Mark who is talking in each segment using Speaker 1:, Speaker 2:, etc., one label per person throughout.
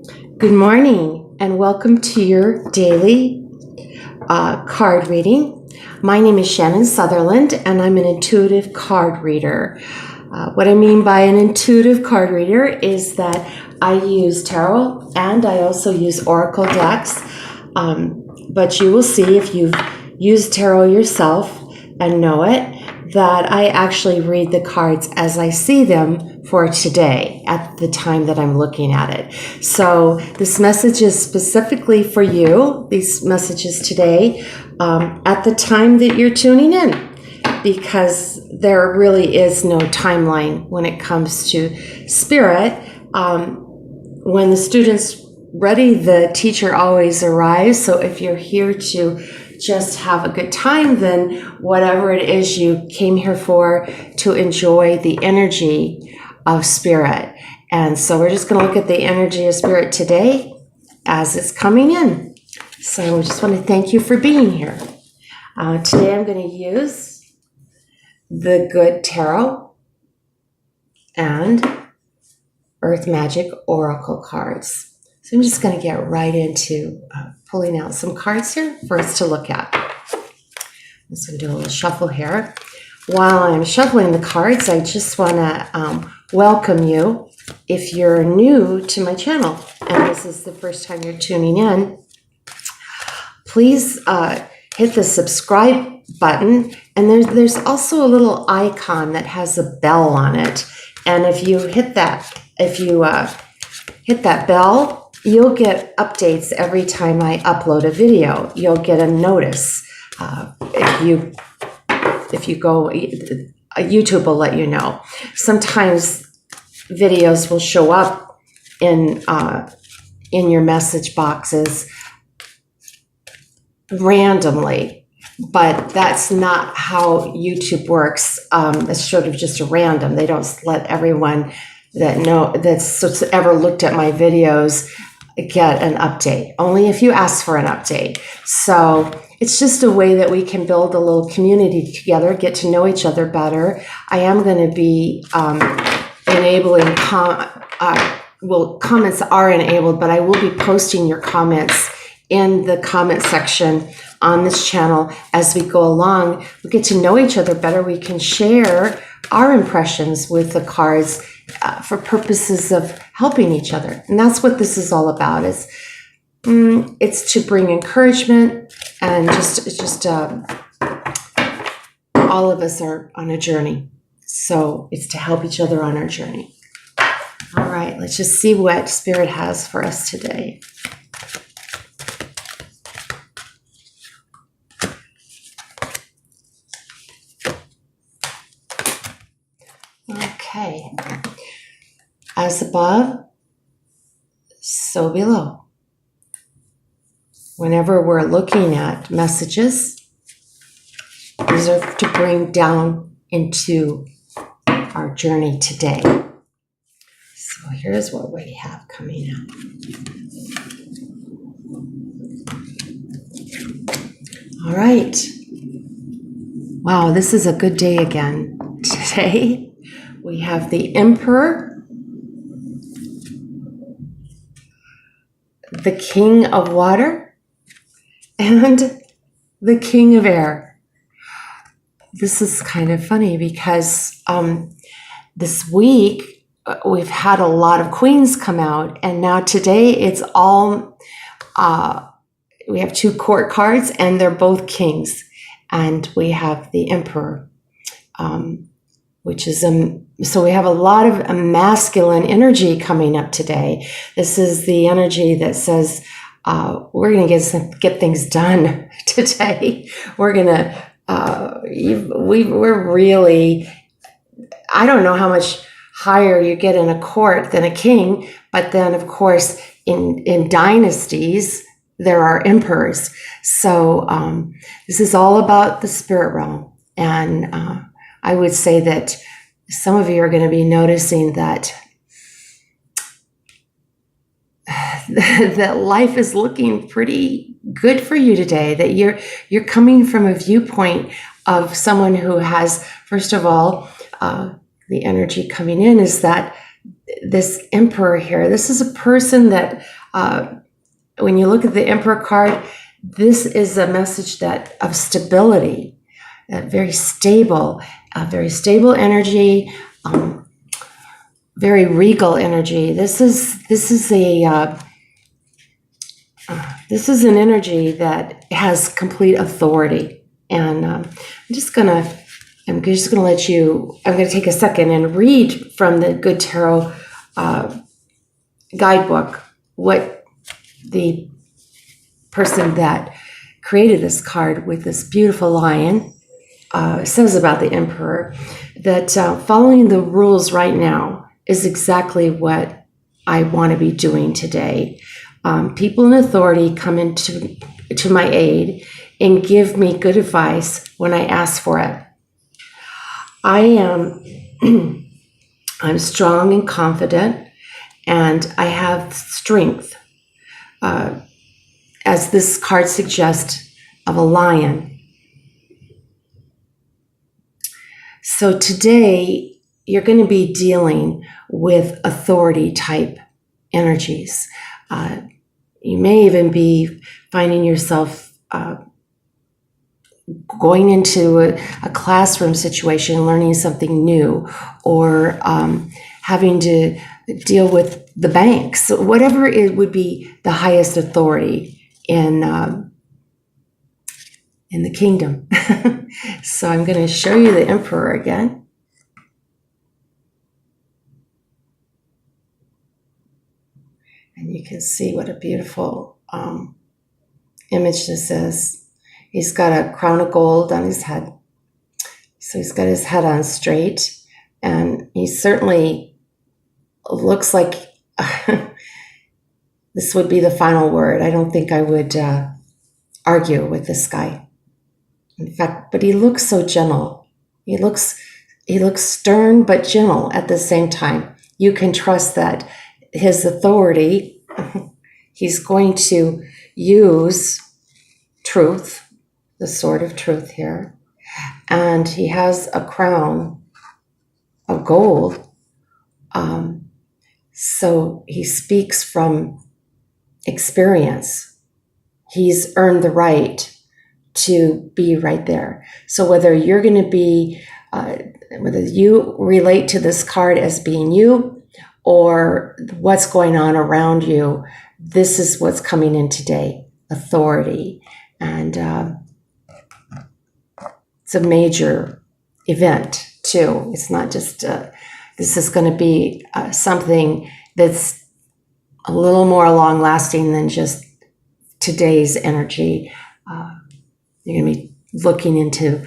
Speaker 1: Good morning and welcome to your daily card reading. My name is Shannon Sutherland and I'm an intuitive card reader. What I mean by an intuitive card reader is that I use tarot and I also use oracle decks. But you will see if you've used tarot yourself and know it, that I actually read the cards as I see them for today at the time that I'm looking at it. So this message is specifically for you, these messages today, at the time that you're tuning in, because there really is no timeline when it comes to spirit. When the student's ready, the teacher always arrives. So if you're here to just have a good time, then whatever it is you came here for, to enjoy the energy of spirit. And so we're just going to look at the energy of spirit today as it's coming in. So I just want to thank you for being here. Today I'm going to use the Good Tarot and Earth Magic Oracle cards. So I'm just going to get right into pulling out some cards here for us to look at. I'm just going to do a little shuffle here. While I'm shuffling the cards, I just want to welcome you if you're new to my channel and this is the first time you're tuning in. Please hit the subscribe button, and there's also a little icon that has a bell on it. And if you hit that bell, you'll get updates every time I upload a video. You'll get a notice. If you go, YouTube will let you know. Sometimes videos will show up in your message boxes randomly, but that's not how YouTube works. It's sort of just random. They don't let everyone that's ever looked at my videos get an update, only if you ask for an update. So it's just a way that we can build a little community together, get to know each other better. I am going to be enabling, comments are enabled, but I will be posting your comments in the comment section on this channel as we go along. We get to know each other better. We can share our impressions with the cards for purposes of helping each other. And that's what this is all about. It's to bring encouragement, and just all of us are on a journey. So it's to help each other on our journey. All right, let's just see what Spirit has for us today. Okay. As above, so below. Whenever we're looking at messages, these are to bring down into our journey today. So here's what we have coming out. All right. Wow, this is a good day again. Today, we have the Emperor, the King of Water, and the King of Air. This is kind of funny because this week we've had a lot of queens come out, and now today it's all, we have two court cards and they're both kings, and we have the Emperor, which is so we have a lot of masculine energy coming up today. This is the energy that says we're going to get things done today. We're going to we're really, I don't know how much higher you get in a court than a king, but then of course in dynasties there are emperors. So this is all about the spirit realm, and I would say that some of you are going to be noticing that that life is looking pretty good for you today, that you're coming from a viewpoint of someone who has, first of all, the energy coming in is that this Emperor here. This is a person that, when you look at the Emperor card, this is a message that of stability, very stable energy, very regal energy. This is an energy that has complete authority, and I'm just gonna let you. I'm gonna take a second and read from the Good Tarot guidebook what the person that created this card with this beautiful lion says about the Emperor. That following the rules right now is exactly what I want to be doing today. People in authority come into my aid and give me good advice when I ask for it. I'm strong and confident, and I have strength, as this card suggests, of a lion. So today, you're going to be dealing with authority type energies. You may even be finding yourself going into a classroom situation, learning something new, or having to deal with the banks, whatever it would be the highest authority in the kingdom. So I'm going to show you the Emperor again. And you can see what a beautiful image this is. He's got a crown of gold on his head. So he's got his head on straight. And he certainly looks like this would be the final word. I don't think I would argue with this guy. In fact, but he looks so gentle. He looks stern but gentle at the same time. You can trust that his authority, he's going to use truth, the sword of truth here, and he has a crown of gold. So he speaks from experience. He's earned the right to be right there. So whether you're going to be, whether you relate to this card as being you, or what's going on around you, this is what's coming in today: authority. And it's a major event too. It's not just, this is going to be something that's a little more long lasting than just today's energy. You're going to be looking into,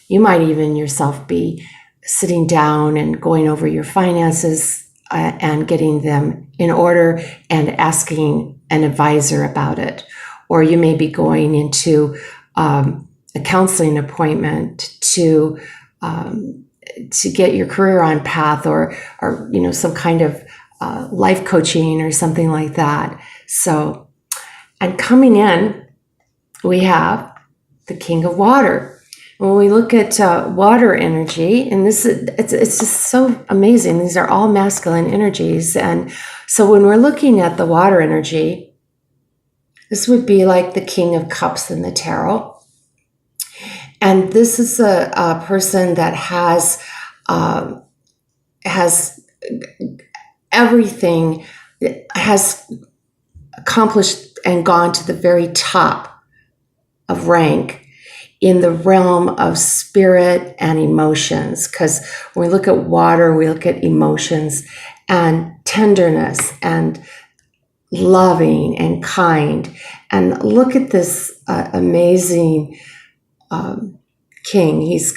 Speaker 1: you might even yourself be sitting down and going over your finances and getting them in order and asking an advisor about it. Or you may be going into a counseling appointment to get your career on path, or some kind of life coaching or something like that. So, and coming in, we have the King of Water. When we look at water energy, and it's just so amazing. These are all masculine energies. And so when we're looking at the water energy, this would be like the King of Cups in the tarot. And this is a person that has everything, has accomplished and gone to the very top of rank in the realm of spirit and emotions. Because when we look at water, we look at emotions and tenderness and loving and kind. And look at this amazing king. He's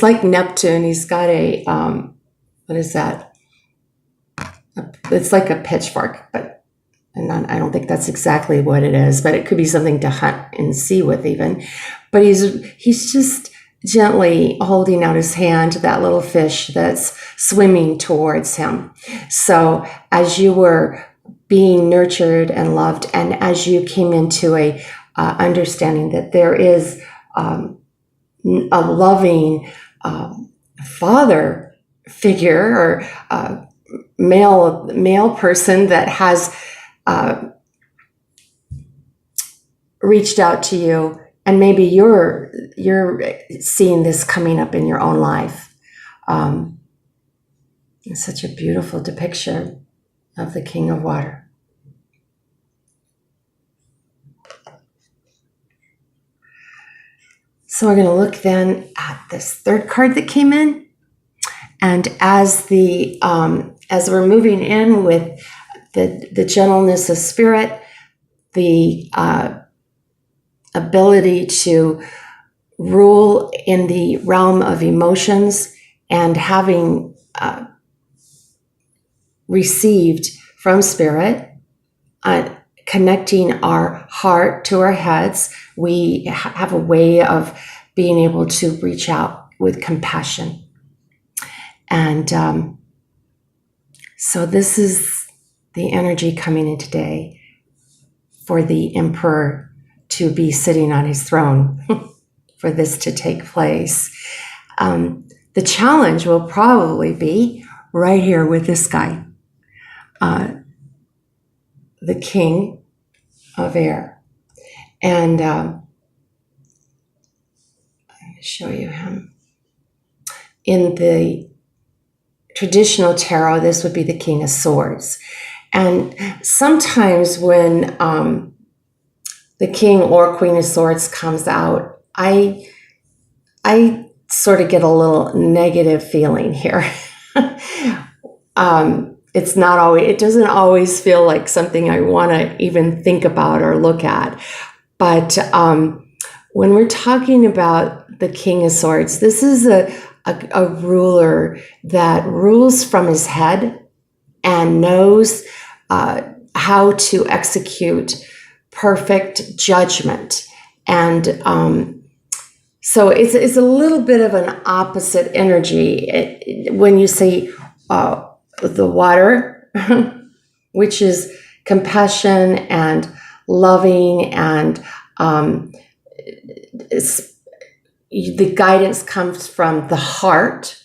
Speaker 1: like Neptune. He's got a, what is that? It's like a pitchfork, and I don't think that's exactly what it is, but it could be something to hunt and see with even. But he's just gently holding out his hand to that little fish that's swimming towards him. So as you were being nurtured and loved, and as you came into a understanding that there is a loving father figure, or male person that has reached out to you, and maybe you're seeing this coming up in your own life. It's such a beautiful depiction of the King of Water. So we're going to look then at this third card that came in, and as we're moving in with the gentleness of spirit, the ability to rule in the realm of emotions, and having received from spirit, connecting our heart to our heads, we have a way of being able to reach out with compassion. And so this is the energy coming in today for the Emperor to be sitting on his throne, for this to take place. The challenge will probably be right here with this guy, the King of Air. And I'm going to show you him. In the traditional tarot, this would be the King of Swords. And sometimes when the King or Queen of Swords comes out, I sort of get a little negative feeling here. It doesn't always feel like something I want to even think about or look at. But when we're talking about the King of Swords, this is a ruler that rules from his head and knows how to execute perfect judgment. And so it's a little bit of an opposite energy when you see the water, which is compassion and loving, and the guidance comes from the heart.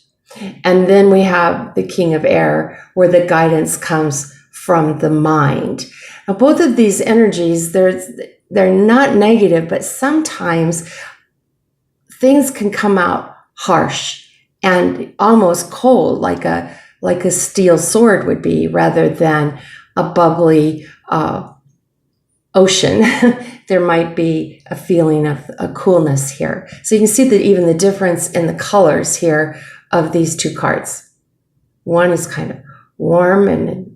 Speaker 1: And then we have the King of Air, where the guidance comes from the mind. Now, both of these energies, they're not negative, but sometimes things can come out harsh and almost cold, like a steel sword would be, rather than a bubbly ocean. There might be a feeling of a coolness here. So you can see that even the difference in the colors here of these two cards. One is kind of warm and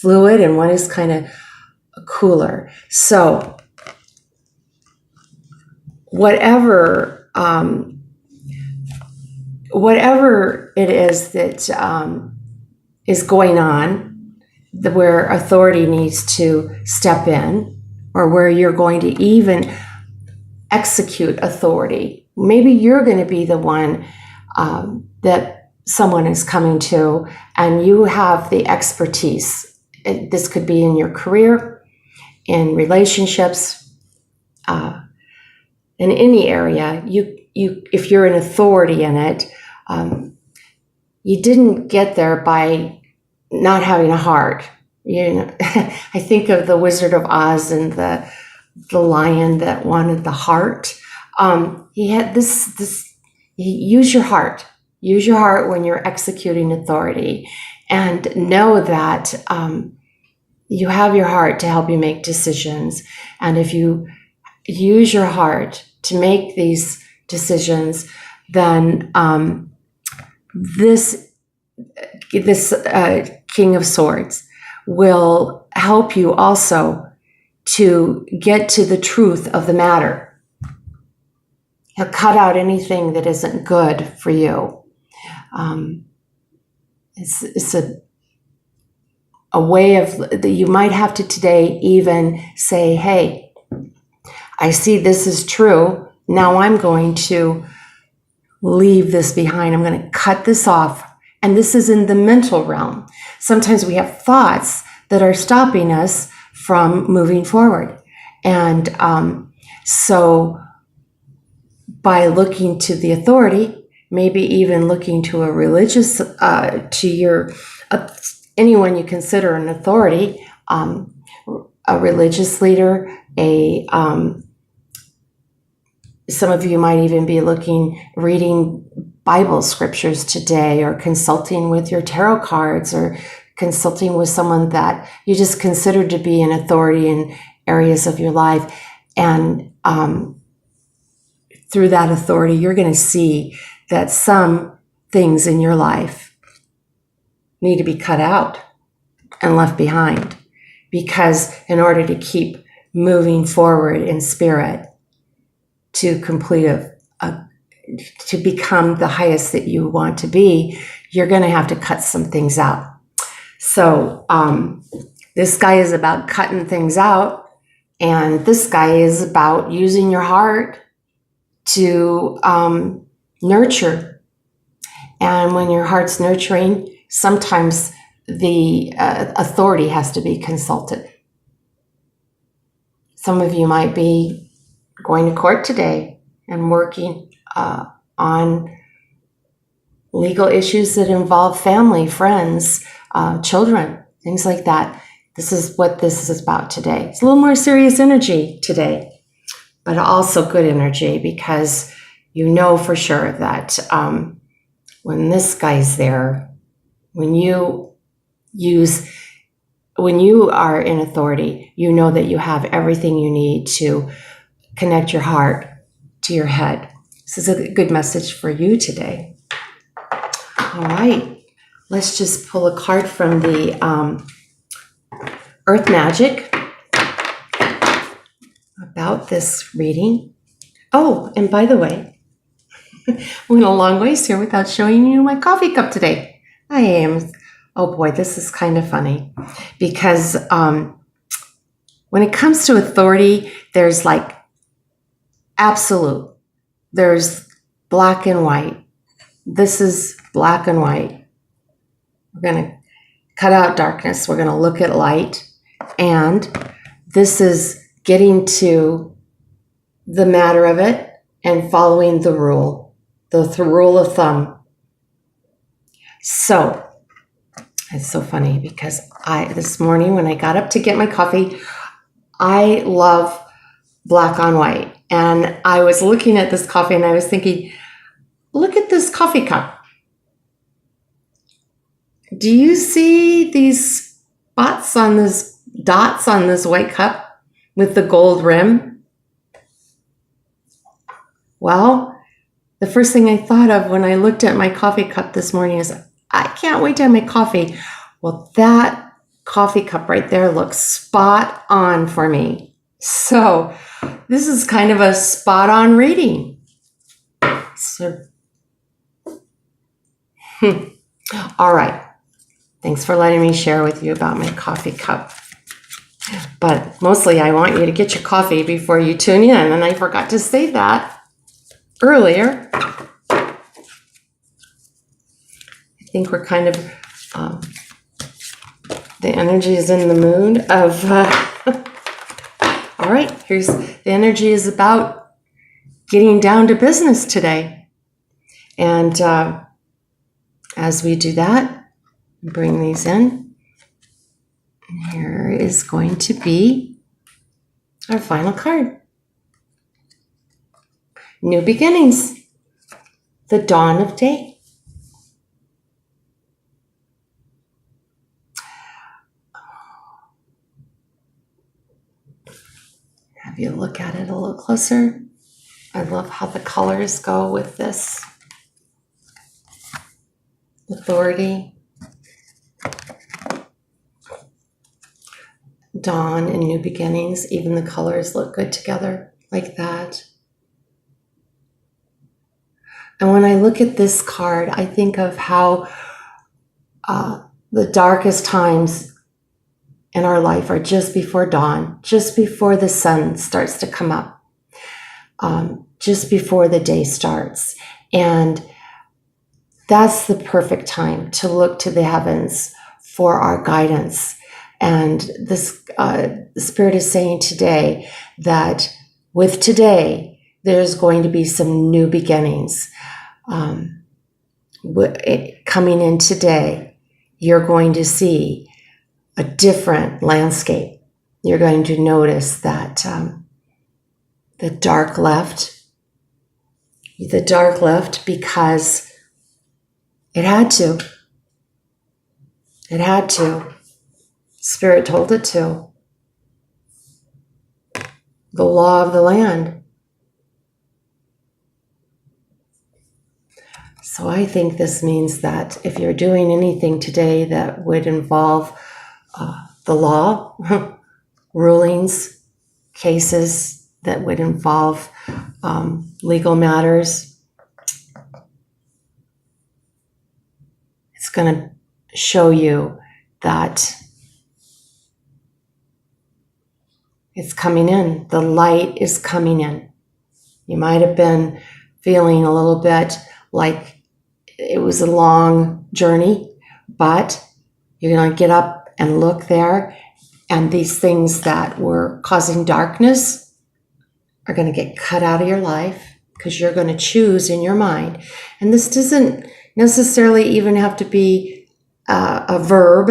Speaker 1: fluid, and one is kind of cooler. So whatever it is that is going on, where authority needs to step in, or where you're going to even execute authority. Maybe you're going to be the one that someone is coming to, and you have the expertise. This could be in your career, in relationships, in any area. If you're an authority in it, you didn't get there by not having a heart. I think of the Wizard of Oz and the lion that wanted the heart. He had this. Use your heart. Use your heart when you're executing authority, and know that you have your heart to help you make decisions. And if you use your heart to make these decisions, then this King of Swords will help you also to get to the truth of the matter. He'll cut out anything that isn't good for you. It's a way of that you might have to today even say, hey, I see this is true. Now I'm going to leave this behind. I'm going to cut this off. And this is in the mental realm. Sometimes we have thoughts that are stopping us from moving forward. And so by looking to the authority, maybe even looking to a religious, to your, anyone you consider an authority, a religious leader, some of you might even be reading Bible scriptures today, or consulting with your tarot cards, or consulting with someone that you just consider to be an authority in areas of your life. And through that authority, you're going to see that some things in your life need to be cut out and left behind, because in order to keep moving forward in spirit, to complete to become the highest that you want to be, you're going to have to cut some things out. So this guy is about cutting things out, and this guy is about using your heart to nurture. And when your heart's nurturing, sometimes the authority has to be consulted. Some of you might be going to court today and working on legal issues that involve family, friends, children, things like that. This is what this is about today. It's a little more serious energy today, but also good energy, because you know for sure that when this guy's there, when you are in authority, you know that you have everything you need to connect your heart to your head. This is a good message for you today. All right, let's just pull a card from the Earth Magic about this reading. Oh, and by the way, I went a long ways here without showing you my coffee cup today. Oh boy, this is kind of funny, because when it comes to authority, there's like absolute. There's black and white. This is black and white. We're going to cut out darkness. We're going to look at light. And this is getting to the matter of it and following the rule, the rule of thumb. So it's so funny, because this morning when I got up to get my coffee, I love black on white. And I was looking at this coffee and I was thinking, look at this coffee cup. Do you see these dots on this white cup with the gold rim? Well, the first thing I thought of when I looked at my coffee cup this morning is, I can't wait to have my coffee. Well, that coffee cup right there looks spot on for me. So this is kind of a spot on reading. So, all right. Thanks for letting me share with you about my coffee cup. But mostly I want you to get your coffee before you tune in. And I forgot to say that earlier. I think we're kind of, the energy is in the mood of, all right, the energy is about getting down to business today. And as we do that, bring these in. And here is going to be our final card. New beginnings, the dawn of day. Have you look at it a little closer. I love how the colors go with this. Authority, dawn, and new beginnings. Even the colors look good together like that. And when I look at this card, I think of how the darkest times in our life are just before dawn, just before the sun starts to come up, just before the day starts. And that's the perfect time to look to the heavens for our guidance. And this the Spirit is saying today that with today, there's going to be some new beginnings. coming in today, you're going to see a different landscape. You're going to notice that the dark left because it had to. It had to. Spirit told it to. The law of the land. So I think this means that if you're doing anything today that would involve the law, rulings, cases that would involve legal matters, it's going to show you that it's coming in. The light is coming in. You might have been feeling a little bit like it was a long journey, but you're going to get up and look there, and these things that were causing darkness are going to get cut out of your life because you're going to choose in your mind. And this doesn't necessarily even have to be a verb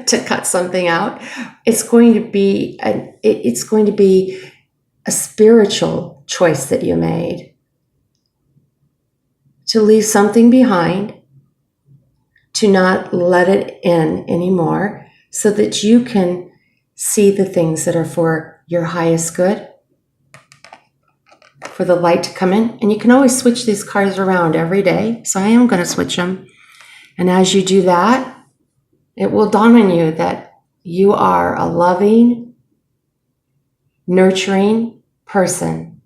Speaker 1: to cut something out. It's going to be a spiritual choice that you made to leave something behind, to not let it in anymore, so that you can see the things that are for your highest good, for the light to come in. And you can always switch these cards around every day. So I am going to switch them. And as you do that, it will dawn on you that you are a loving, nurturing person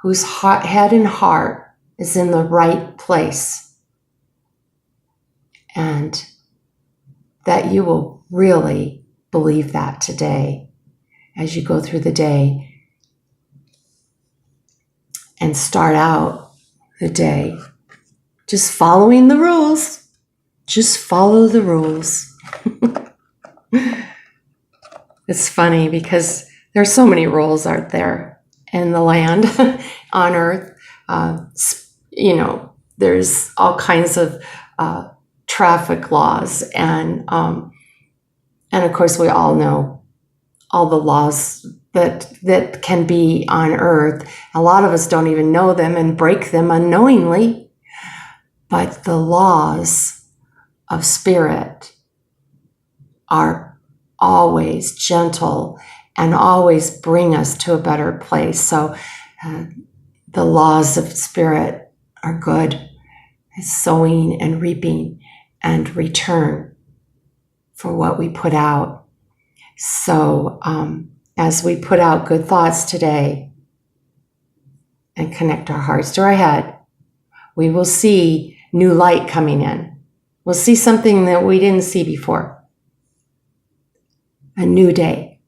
Speaker 1: whose head and heart is in the right place. And that you will really believe that today as you go through the day and start out the day just following the rules. Just follow the rules. It's funny because there's so many rules out there in the land on earth. There's all kinds of traffic laws, and of course we all know all the laws that can be on earth. A lot of us don't even know them and break them unknowingly, but the laws of spirit are always gentle and always bring us to a better place. So the laws of spirit are good. It's sowing and reaping and return for what we put out. So as we put out good thoughts today and connect our hearts to our head, we will see new light coming in. We'll see something that we didn't see before. A new day.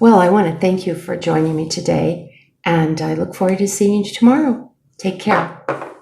Speaker 1: Well, I want to thank you for joining me today, and I look forward to seeing you tomorrow. Take care.